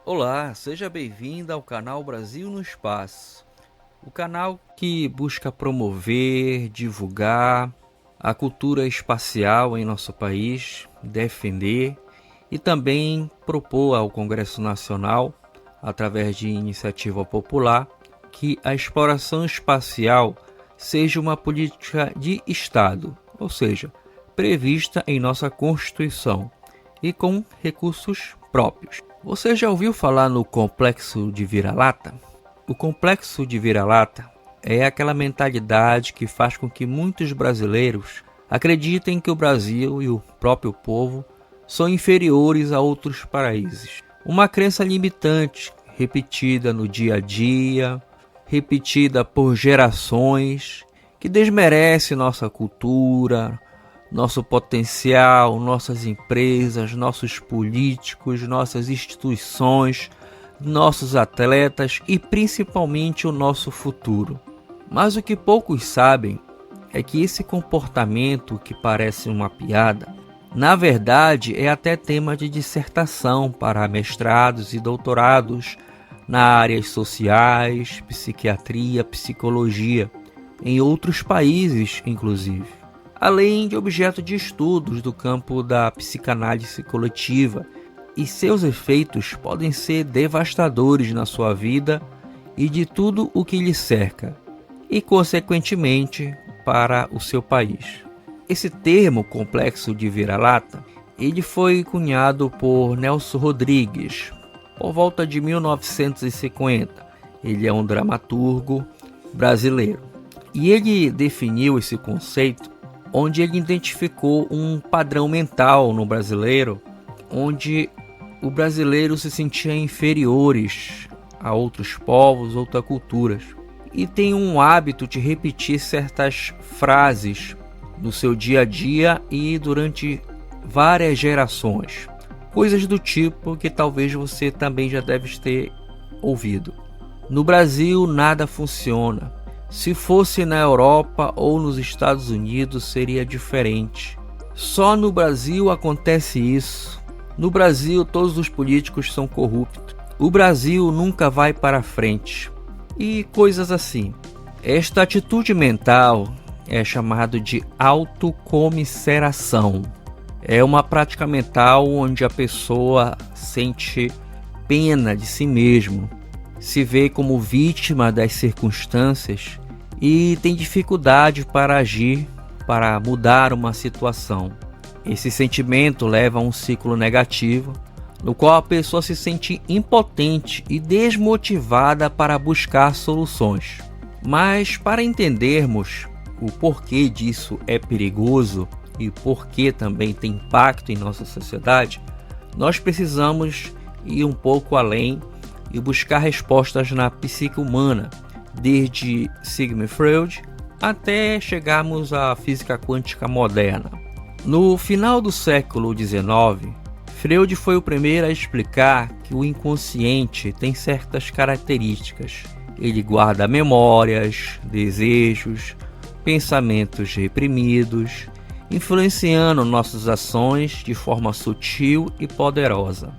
Olá, seja bem-vindo ao canal Brasil no Espaço, o canal que busca promover, divulgar a cultura espacial em nosso país, defender e também propor ao Congresso Nacional, através de iniciativa popular, que a exploração espacial seja uma política de Estado, ou seja, prevista em nossa Constituição e com recursos próprios. Você já ouviu falar no complexo de vira-lata? O complexo de vira-lata é aquela mentalidade que faz com que muitos brasileiros acreditem que o Brasil e o próprio povo são inferiores a outros países. Uma crença limitante, repetida no dia a dia, repetida por gerações, que desmerece nossa cultura, nosso potencial, nossas empresas, nossos políticos, nossas instituições, nossos atletas e principalmente o nosso futuro. Mas o que poucos sabem é que esse comportamento, que parece uma piada, na verdade é até tema de dissertação para mestrados e doutorados na áreas sociais, psiquiatria, psicologia, em outros países inclusive, além de objeto de estudos do campo da psicanálise coletiva, e seus efeitos podem ser devastadores na sua vida e de tudo o que lhe cerca, e consequentemente para o seu país. Esse termo complexo de vira-lata, ele foi cunhado por Nelson Rodrigues por volta de 1950. Ele é um dramaturgo brasileiro e ele definiu esse conceito onde ele identificou um padrão mental no brasileiro, onde o brasileiro se sentia inferiores a outros povos, outras culturas, e tem um hábito de repetir certas frases no seu dia a dia e durante várias gerações, coisas do tipo que talvez você também já deve ter ouvido. No Brasil nada funciona. Se fosse na Europa ou nos Estados Unidos seria diferente. Só no Brasil acontece isso. No Brasil todos os políticos são corruptos. O Brasil nunca vai para frente. E coisas assim. Esta atitude mental é chamada de autocomiseração. É uma prática mental onde a pessoa sente pena de si mesmo, se vê como vítima das circunstâncias e tem dificuldade para agir, para mudar uma situação. Esse sentimento leva a um ciclo negativo, no qual a pessoa se sente impotente e desmotivada para buscar soluções. Mas para entendermos o porquê disso é perigoso e porquê também tem impacto em nossa sociedade, nós precisamos ir um pouco além e buscar respostas na psique humana, desde Sigmund Freud até chegarmos à física quântica moderna. No final do século XIX, Freud foi o primeiro a explicar que o inconsciente tem certas características. Ele guarda memórias, desejos, pensamentos reprimidos, influenciando nossas ações de forma sutil e poderosa.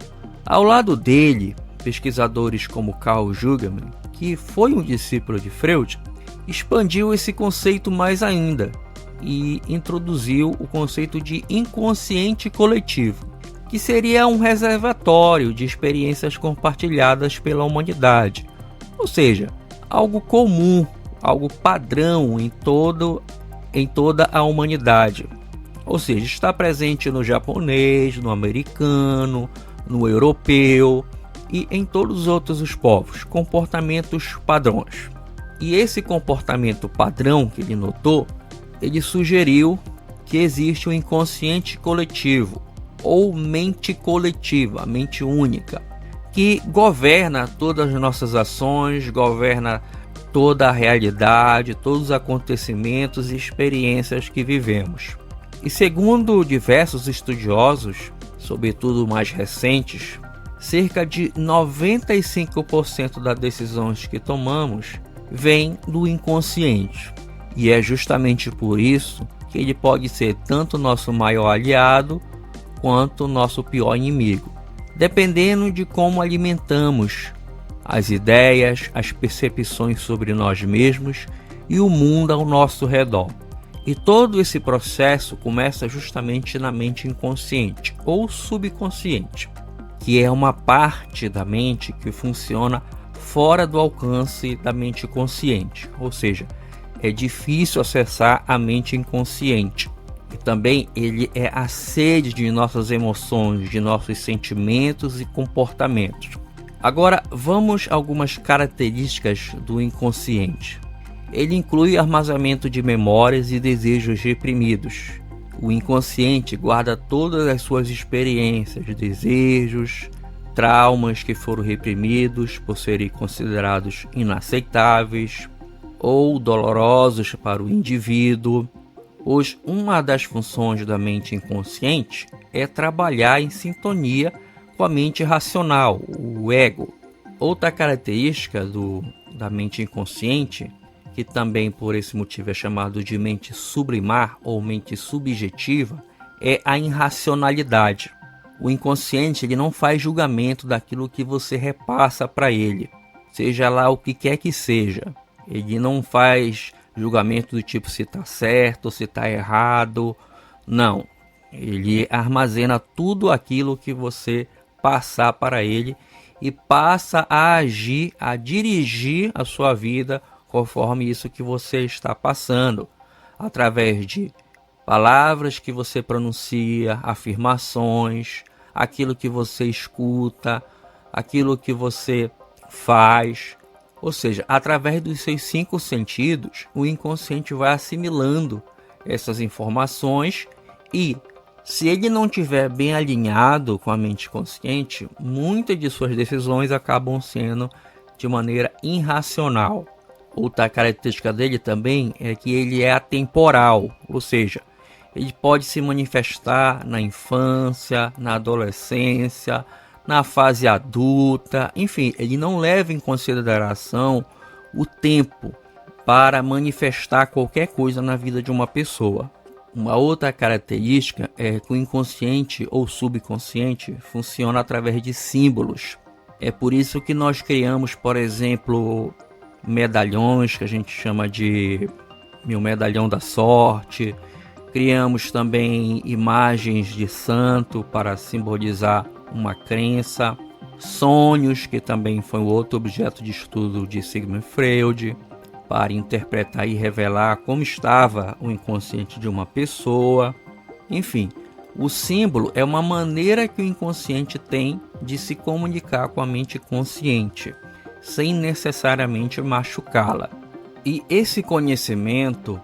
Ao lado dele, pesquisadores como Carl Jung, que foi um discípulo de Freud, expandiu esse conceito mais ainda e introduziu o conceito de inconsciente coletivo, que seria um reservatório de experiências compartilhadas pela humanidade, ou seja, algo comum, algo padrão em toda a humanidade, ou seja, está presente no japonês, no americano, no europeu e em todos os outros povos, comportamentos padrões. E esse comportamento padrão que ele notou, ele sugeriu que existe um inconsciente coletivo ou mente coletiva, mente única, que governa todas as nossas ações, governa toda a realidade, todos os acontecimentos e experiências que vivemos. E segundo diversos estudiosos, sobretudo mais recentes, cerca de 95% das decisões que tomamos vem do inconsciente. E é justamente por isso que ele pode ser tanto nosso maior aliado quanto nosso pior inimigo. dependendo de como alimentamos as ideias, as percepções sobre nós mesmos e o mundo ao nosso redor. E todo esse processo começa justamente na mente inconsciente ou subconsciente, que é uma parte da mente que funciona fora do alcance da mente consciente, ou seja, é difícil acessar a mente inconsciente. E também ele é a sede de nossas emoções, de nossos sentimentos e comportamentos. Agora vamos a algumas características do inconsciente. Ele inclui armazenamento de memórias e desejos reprimidos. O inconsciente guarda todas as suas experiências, desejos, traumas que foram reprimidos por serem considerados inaceitáveis ou dolorosos para o indivíduo. Pois uma das funções da mente inconsciente é trabalhar em sintonia com a mente racional, o ego. Outra característica da mente inconsciente, que também por esse motivo é chamado de mente sublimar ou mente subjetiva, é a irracionalidade. O inconsciente ele não faz julgamento daquilo que você repassa para ele, seja lá o que quer que seja. Ele não faz julgamento do tipo se está certo ou se está errado. Não, ele armazena tudo aquilo que você passar para ele e passa a agir, a dirigir a sua vida conforme isso que você está passando, através de palavras que você pronuncia, afirmações, aquilo que você escuta, aquilo que você faz. Ou seja, através dos seus 5 sentidos, o inconsciente vai assimilando essas informações e, se ele não estiver bem alinhado com a mente consciente, muitas de suas decisões acabam sendo de maneira irracional. Outra característica dele também é que ele é atemporal, ou seja, ele pode se manifestar na infância, na adolescência, na fase adulta, enfim, ele não leva em consideração o tempo para manifestar qualquer coisa na vida de uma pessoa. Uma outra característica é que o inconsciente ou subconsciente funciona através de símbolos. É por isso que nós criamos, por exemplo, medalhões que a gente chama de meu medalhão da sorte. Criamos também imagens de santo para simbolizar uma crença. Sonhos, que também foi outro objeto de estudo de Sigmund Freud, para interpretar e revelar como estava o inconsciente de uma pessoa. Enfim, o símbolo é uma maneira que o inconsciente tem de se comunicar com a mente consciente, sem necessariamente machucá-la. E esse conhecimento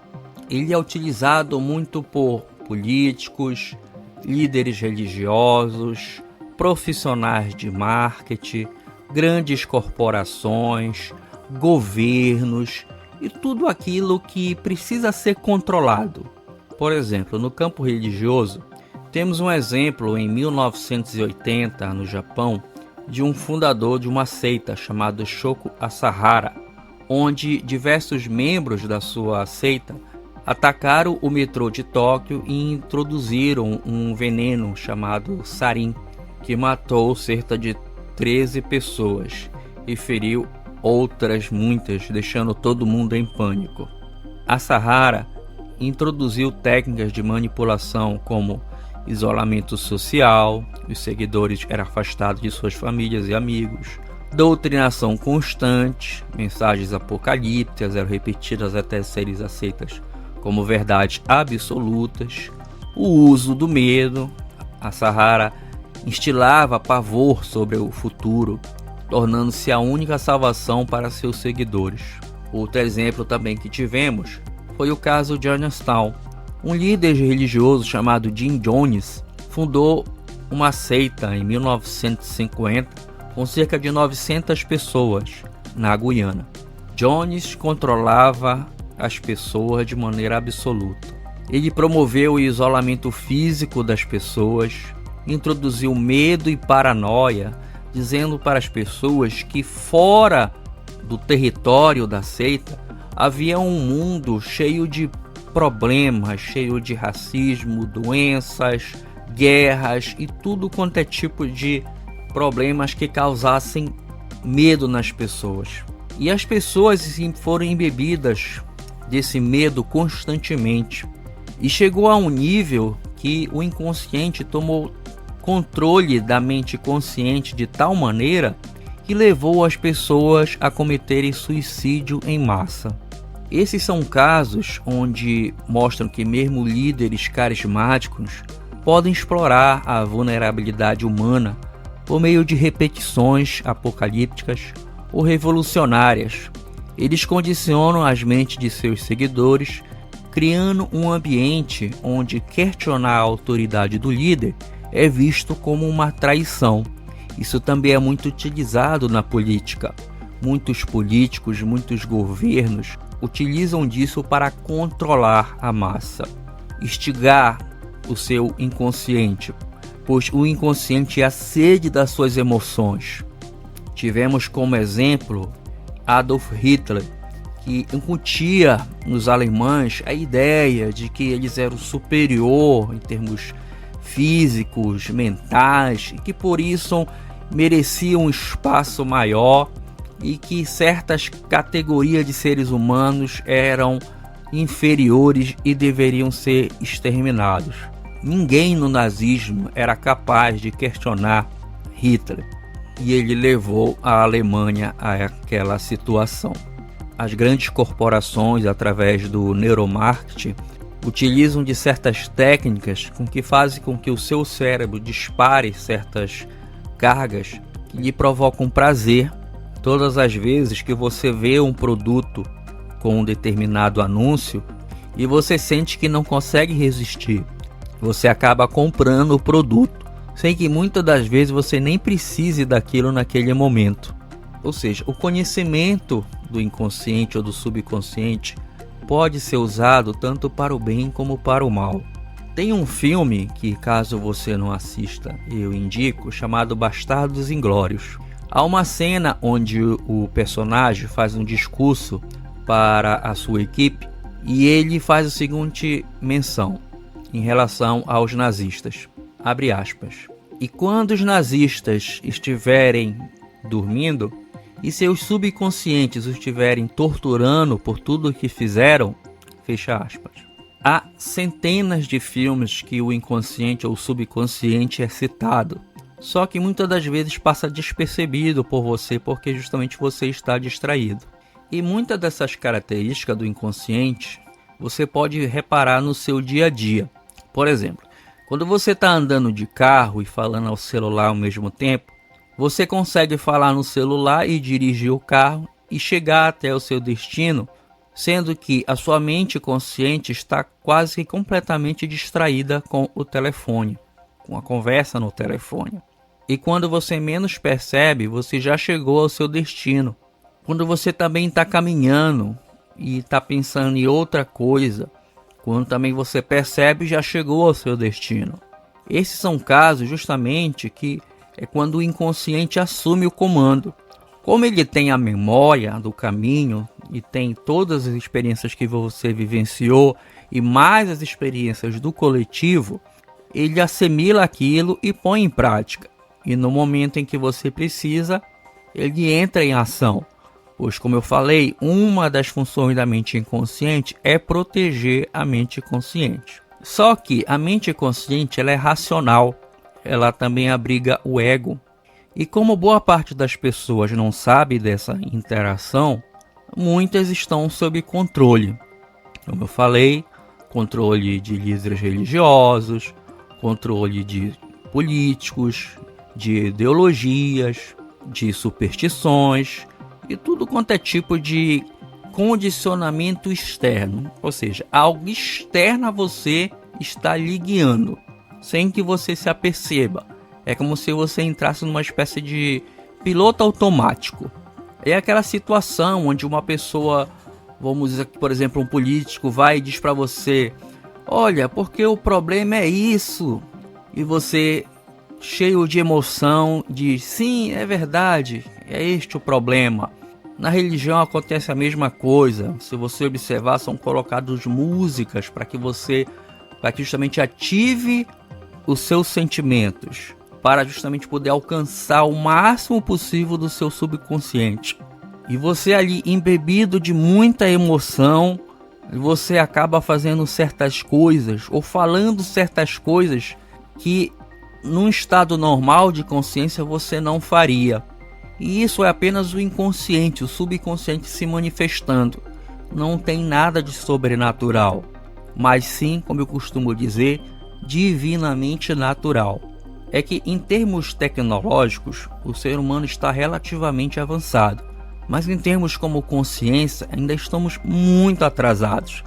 ele é utilizado muito por políticos, líderes religiosos, profissionais de marketing, grandes corporações, governos e tudo aquilo que precisa ser controlado. Por exemplo, no campo religioso, temos um exemplo em 1980, no Japão, de um fundador de uma seita chamado Shoko Asahara, onde diversos membros da sua seita atacaram o metrô de Tóquio e introduziram um veneno chamado sarin, que matou cerca de 13 pessoas e feriu outras muitas, deixando todo mundo em pânico. Asahara introduziu técnicas de manipulação como isolamento social, os seguidores eram afastados de suas famílias e amigos, doutrinação constante, mensagens apocalípticas eram repetidas até serem aceitas como verdades absolutas, o uso do medo. Asahara instilava pavor sobre o futuro, tornando-se a única salvação para seus seguidores. Outro exemplo também que tivemos foi o caso de Jonestown. Um líder religioso chamado Jim Jones fundou uma seita em 1950 com cerca de 900 pessoas na Guiana. Jones controlava as pessoas de maneira absoluta. Ele promoveu o isolamento físico das pessoas, introduziu medo e paranoia, dizendo para as pessoas que fora do território da seita havia um mundo cheio de problemas, cheio de racismo, doenças, guerras e tudo quanto é tipo de problemas que causassem medo nas pessoas. E as pessoas foram embebidas desse medo constantemente. E chegou a um nível que o inconsciente tomou controle da mente consciente de tal maneira que levou as pessoas a cometerem suicídio em massa. Esses são casos onde mostram que mesmo líderes carismáticos podem explorar a vulnerabilidade humana por meio de repetições apocalípticas ou revolucionárias. Eles condicionam as mentes de seus seguidores, criando um ambiente onde questionar a autoridade do líder é visto como uma traição. Isso também é muito utilizado na política. Muitos políticos, muitos governos utilizam disso para controlar a massa, instigar o seu inconsciente, pois o inconsciente é a sede das suas emoções. Tivemos como exemplo Adolf Hitler, que incutia nos alemães a ideia de que eles eram superior em termos físicos, mentais, e que por isso mereciam um espaço maior e que certas categorias de seres humanos eram inferiores e deveriam ser exterminados. Ninguém no nazismo era capaz de questionar Hitler, e ele levou a Alemanha àquela situação. As grandes corporações, através do neuromarketing, utilizam de certas técnicas que fazem com que o seu cérebro dispare certas cargas que lhe provocam prazer. Todas as vezes que você vê um produto com um determinado anúncio e você sente que não consegue resistir, você acaba comprando o produto, sem que muitas das vezes você nem precise daquilo naquele momento. Ou seja, o conhecimento do inconsciente ou do subconsciente pode ser usado tanto para o bem como para o mal. Tem um filme que, caso você não assista, eu indico, chamado Bastardos Inglórios. Há uma cena onde o personagem faz um discurso para a sua equipe e ele faz a seguinte menção em relação aos nazistas, abre aspas: "E quando os nazistas estiverem dormindo e seus subconscientes os estiverem torturando por tudo o que fizeram", fecha aspas. Há centenas de filmes que o inconsciente ou subconsciente é citado, só que muitas das vezes passa despercebido por você porque justamente você está distraído. E muitas dessas características do inconsciente você pode reparar no seu dia a dia. Por exemplo, quando você está andando de carro e falando ao celular ao mesmo tempo, você consegue falar no celular e dirigir o carro e chegar até o seu destino, sendo que a sua mente consciente está quase que completamente distraída com o telefone, com a conversa no telefone. E quando você menos percebe, você já chegou ao seu destino. Quando você também está caminhando e está pensando em outra coisa, quando também você percebe, já chegou ao seu destino. Esses são casos justamente que é quando o inconsciente assume o comando. Como ele tem a memória do caminho e tem todas as experiências que você vivenciou e mais as experiências do coletivo, ele assimila aquilo e põe em prática. E no momento em que você precisa, ele entra em ação. Pois, como eu falei, uma das funções da mente inconsciente é proteger a mente consciente. Só que a mente consciente ela é racional, ela também abriga o ego. E como boa parte das pessoas não sabe dessa interação, muitas estão sob controle. Como eu falei, controle de líderes religiosos, controle de políticos, de ideologias, de superstições e tudo quanto é tipo de condicionamento externo. Ou seja, algo externo a você está lhe guiando, sem que você se aperceba. É como se você entrasse numa espécie de piloto automático. É aquela situação onde uma pessoa, vamos dizer que, por exemplo, um político vai e diz para você: olha, porque o problema é isso. E você, cheio de emoção, diz: sim, é verdade, é este o problema. Na religião acontece a mesma coisa. Se você observar, são colocadas músicas para que justamente ative os seus sentimentos. para justamente poder alcançar o máximo possível do seu subconsciente. E você ali embebido de muita emoção, você acaba fazendo certas coisas ou falando certas coisas que num estado normal de consciência você não faria. E isso é apenas o inconsciente, o subconsciente se manifestando. Não tem nada de sobrenatural, mas sim, como eu costumo dizer, divinamente natural. É que em termos tecnológicos, o ser humano está relativamente avançado, mas em termos como consciência, ainda estamos muito atrasados.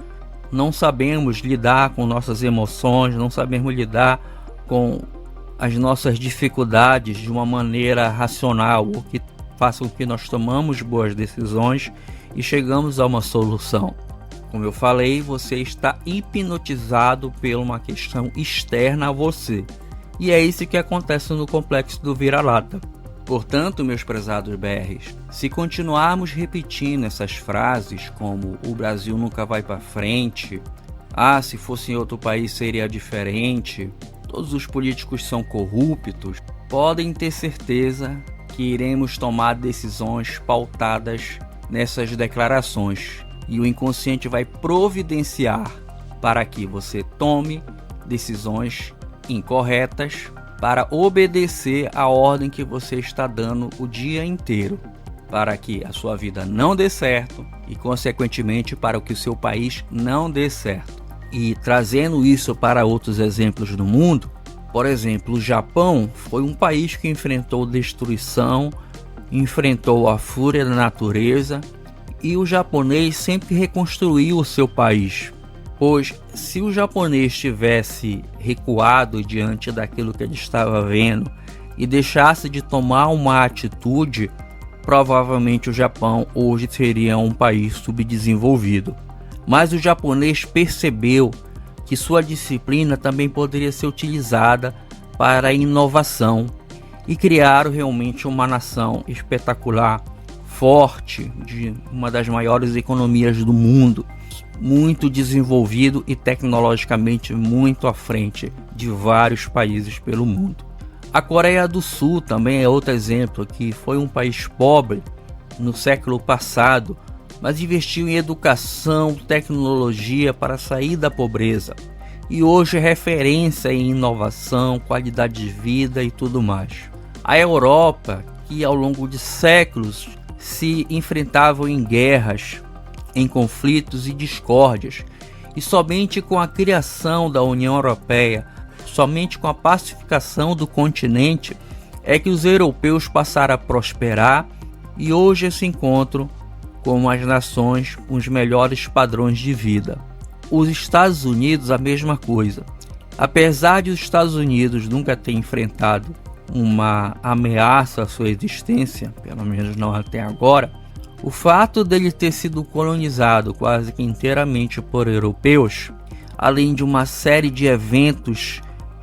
Não sabemos lidar com nossas emoções, não sabemos lidar com as nossas dificuldades de uma maneira racional, o que faça com que nós tomamos boas decisões e chegamos a uma solução. Como eu falei, você está hipnotizado por uma questão externa a você. E é isso que acontece no complexo do vira-lata. Portanto, meus prezados BRs, se continuarmos repetindo essas frases como o Brasil nunca vai para frente, se fosse em outro país seria diferente, todos os políticos são corruptos, podem ter certeza que iremos tomar decisões pautadas nessas declarações. E o inconsciente vai providenciar para que você tome decisões incorretas para obedecer a ordem que você está dando o dia inteiro, para que a sua vida não dê certo e, consequentemente, para que o seu país não dê certo. E trazendo isso para outros exemplos do mundo, por exemplo, o Japão foi um país que enfrentou destruição, enfrentou a fúria da natureza, e o japonês sempre reconstruiu o seu país. Pois se o japonês tivesse recuado diante daquilo que ele estava vendo e deixasse de tomar uma atitude, provavelmente o Japão hoje seria um país subdesenvolvido. Mas o japonês percebeu que sua disciplina também poderia ser utilizada para a inovação e criaram realmente uma nação espetacular, forte, de uma das maiores economias do mundo, muito desenvolvido e tecnologicamente muito à frente de vários países pelo mundo. A Coreia do Sul também é outro exemplo, que foi um país pobre no século passado, mas investiu em educação, tecnologia para sair da pobreza. E hoje é referência em inovação, qualidade de vida e tudo mais. A Europa, que ao longo de séculos se enfrentavam em guerras, em conflitos e discórdias, e somente com a criação da União Europeia, somente com a pacificação do continente, é que os europeus passaram a prosperar e hoje se encontram como as nações com os melhores padrões de vida. Os Estados Unidos, a mesma coisa. Apesar de os Estados Unidos nunca ter enfrentado uma ameaça à sua existência, pelo menos não até agora, o fato dele ter sido colonizado quase que inteiramente por europeus, além de uma série de eventos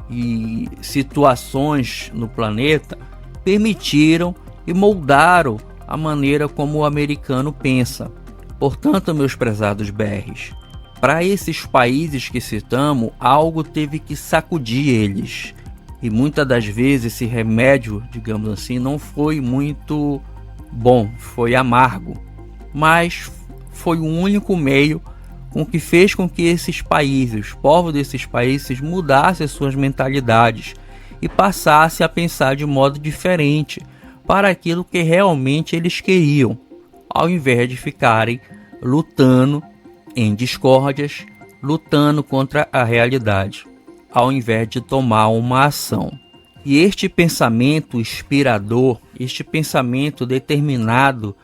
e situações no planeta, permitiram e moldaram a maneira como o americano pensa. Portanto, meus prezados BRs, para esses países que citamos, algo teve que sacudir eles. E muitas das vezes esse remédio, digamos assim, não foi muito bom, foi amargo. Mas foi o único meio com que fez com que esses países, os povos desses países, mudassem suas mentalidades e passassem a pensar de modo diferente para aquilo que realmente eles queriam, ao invés de ficarem lutando em discórdias, lutando contra a realidade, ao invés de tomar uma ação. E este pensamento inspirador, este pensamento determinado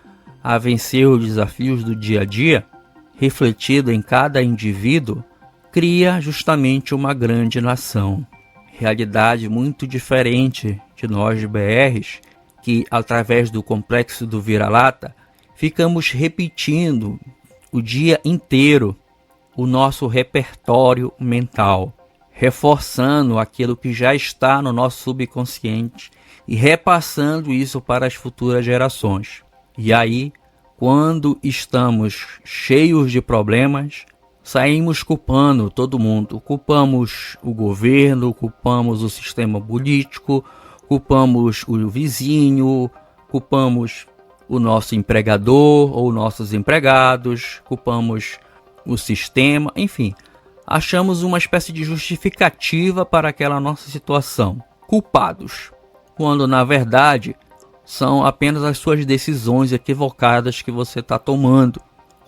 a vencer os desafios do dia a dia, refletido em cada indivíduo, cria justamente uma grande nação. Realidade muito diferente de nós BRs, que através do complexo do vira-lata, ficamos repetindo o dia inteiro o nosso repertório mental, reforçando aquilo que já está no nosso subconsciente e repassando isso para as futuras gerações. E aí, quando estamos cheios de problemas, saímos culpando todo mundo. Culpamos o governo, culpamos o sistema político, culpamos o vizinho, culpamos o nosso empregador ou nossos empregados, culpamos o sistema, enfim, achamos uma espécie de justificativa para aquela nossa situação, culpados, quando na verdade são apenas as suas decisões equivocadas que você está tomando,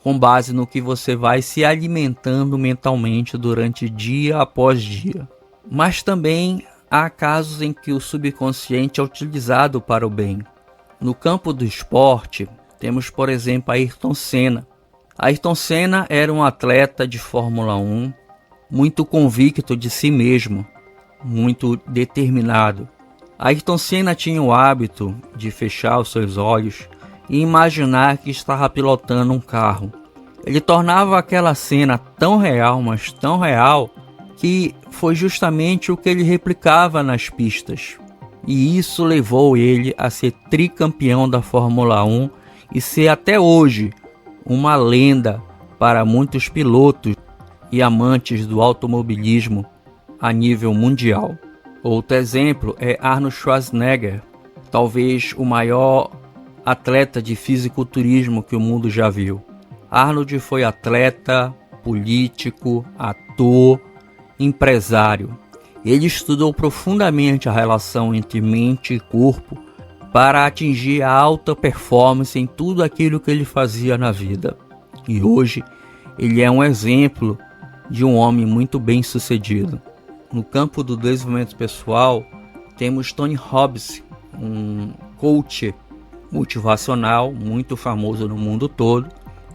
com base no que você vai se alimentando mentalmente durante dia após dia. Mas também há casos em que o subconsciente é utilizado para o bem. No campo do esporte, temos, por exemplo, Ayrton Senna. Ayrton Senna era um atleta de Fórmula 1, muito convicto de si mesmo, muito determinado. Ayrton Senna tinha o hábito de fechar os seus olhos e imaginar que estava pilotando um carro. Ele tornava aquela cena tão real, mas tão real, que foi justamente o que ele replicava nas pistas. E isso levou ele a ser tricampeão da Fórmula 1 e ser até hoje uma lenda para muitos pilotos e amantes do automobilismo a nível mundial. Outro exemplo é Arnold Schwarzenegger, talvez o maior atleta de fisiculturismo que o mundo já viu. Arnold foi atleta, político, ator, empresário. Ele estudou profundamente a relação entre mente e corpo para atingir a alta performance em tudo aquilo que ele fazia na vida. E hoje ele é um exemplo de um homem muito bem sucedido. No campo do desenvolvimento pessoal, temos Tony Robbins, um coach motivacional muito famoso no mundo todo,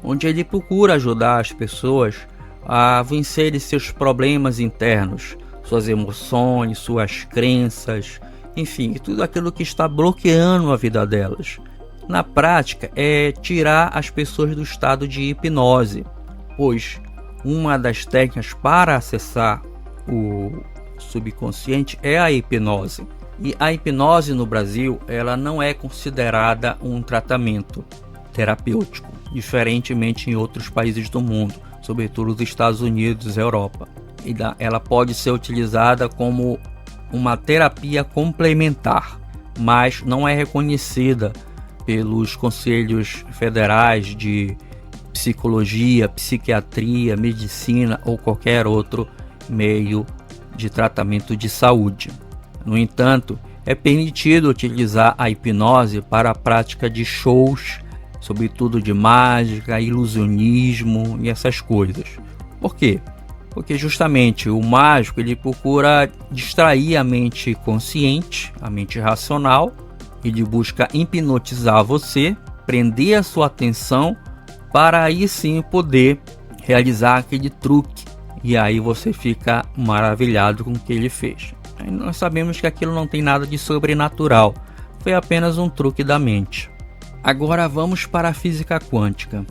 onde ele procura ajudar as pessoas a vencerem seus problemas internos, suas emoções, suas crenças, enfim, tudo aquilo que está bloqueando a vida delas. Na prática, é tirar as pessoas do estado de hipnose, pois uma das técnicas para acessar o subconsciente é a hipnose. E a hipnose no Brasil, ela não é considerada um tratamento terapêutico, diferentemente em outros países do mundo, sobretudo os Estados Unidos e Europa. Ela pode ser utilizada como uma terapia complementar, mas não é reconhecida pelos conselhos federais de psicologia, psiquiatria, medicina ou qualquer outro meio de tratamento de saúde. No entanto, é permitido utilizar a hipnose para a prática de shows, sobretudo de mágica, ilusionismo e essas coisas. Por quê? Porque justamente o mágico ele procura distrair a mente consciente, a mente racional, ele busca hipnotizar você, prender a sua atenção para aí sim poder realizar aquele truque e aí você fica maravilhado com o que ele fez. Aí nós sabemos que aquilo não tem nada de sobrenatural, foi apenas um truque da mente. Agora vamos para a física quântica.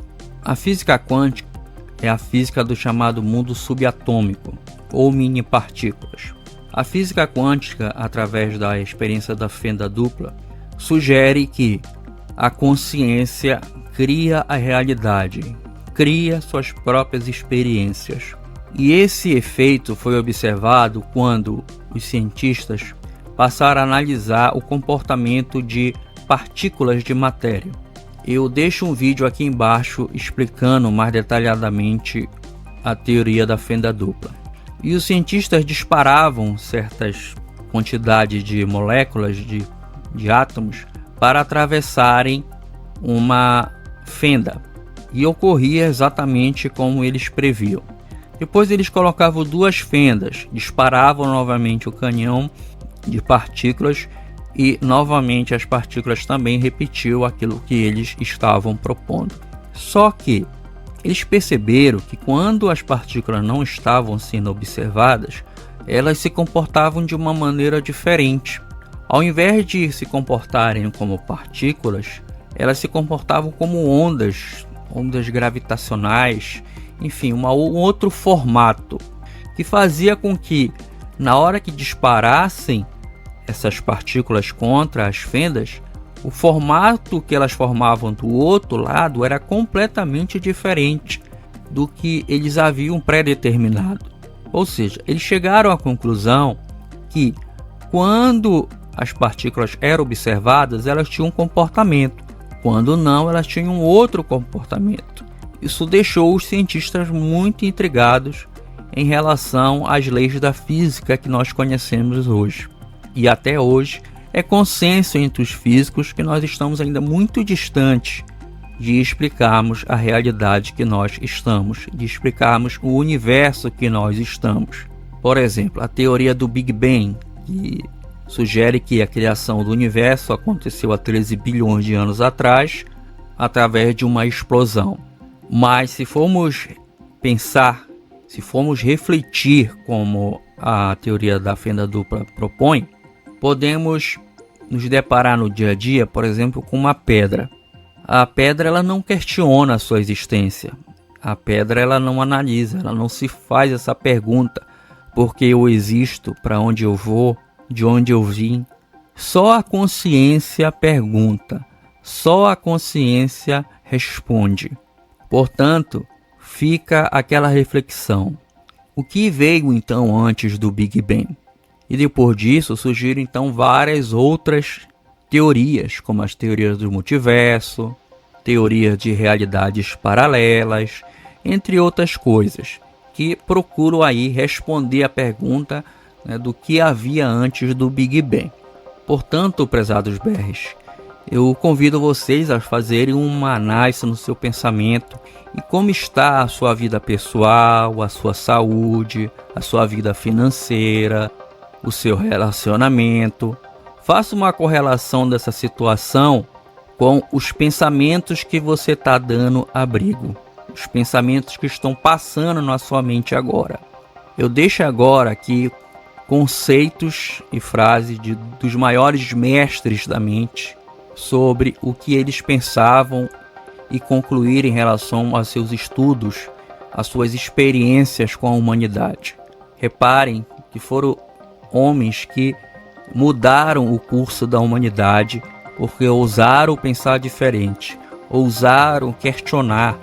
A física quântica é a física do chamado mundo subatômico ou mini partículas. A física quântica, através da experiência da fenda dupla, sugere que a consciência cria a realidade, cria suas próprias experiências. E esse efeito foi observado quando os cientistas passaram a analisar o comportamento de partículas de matéria. Eu deixo um vídeo aqui embaixo explicando mais detalhadamente a teoria da fenda dupla. E os cientistas disparavam certas quantidades de moléculas de átomos para atravessarem uma fenda. E ocorria exatamente como eles previam. Depois eles colocavam duas fendas, disparavam novamente o canhão de partículas e novamente as partículas também repetiam aquilo que eles estavam propondo. Só que eles perceberam que quando as partículas não estavam sendo observadas, elas se comportavam de uma maneira diferente. Ao invés de se comportarem como partículas, elas se comportavam como ondas gravitacionais, enfim, um outro formato, que fazia com que, na hora que disparassem essas partículas contra as fendas, o formato que elas formavam do outro lado era completamente diferente do que eles haviam pré-determinado. Ou seja, eles chegaram à conclusão que quando as partículas eram observadas, elas tinham um comportamento. Quando não, elas tinham um outro comportamento. Isso deixou os cientistas muito intrigados em relação às leis da física que nós conhecemos hoje. E até hoje é consenso entre os físicos que nós estamos ainda muito distantes de explicarmos a realidade que nós estamos, de explicarmos o universo que nós estamos. Por exemplo, a teoria do Big Bang, que sugere que a criação do universo aconteceu há 13 bilhões de anos atrás, através de uma explosão. Mas se formos pensar, se formos refletir como a teoria da fenda dupla propõe, podemos nos deparar no dia a dia, por exemplo, com uma pedra. A pedra ela não questiona a sua existência. A pedra ela não analisa, ela não se faz essa pergunta: por que eu existo, para onde eu vou, de onde eu vim. Só a consciência pergunta, só a consciência responde. Portanto, fica aquela reflexão: o que veio então antes do Big Bang? E depois disso surgiram então várias outras teorias, como as teorias do multiverso, teorias de realidades paralelas, entre outras coisas, que procuram aí responder a pergunta, do que havia antes do Big Bang. Portanto, prezados BRs, eu convido vocês a fazerem uma análise no seu pensamento e como está a sua vida pessoal, a sua saúde, a sua vida financeira, o seu relacionamento. Faça uma correlação dessa situação com os pensamentos que você está dando abrigo, os pensamentos que estão passando na sua mente agora. Eu deixo agora aqui conceitos e frases dos maiores mestres da mente sobre o que eles pensavam e concluíram em relação aos seus estudos, às suas experiências com a humanidade. Reparem que foram homens que mudaram o curso da humanidade porque ousaram pensar diferente, ousaram questionar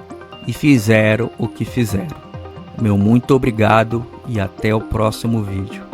e fizeram o que fizeram. Meu muito obrigado e até o próximo vídeo.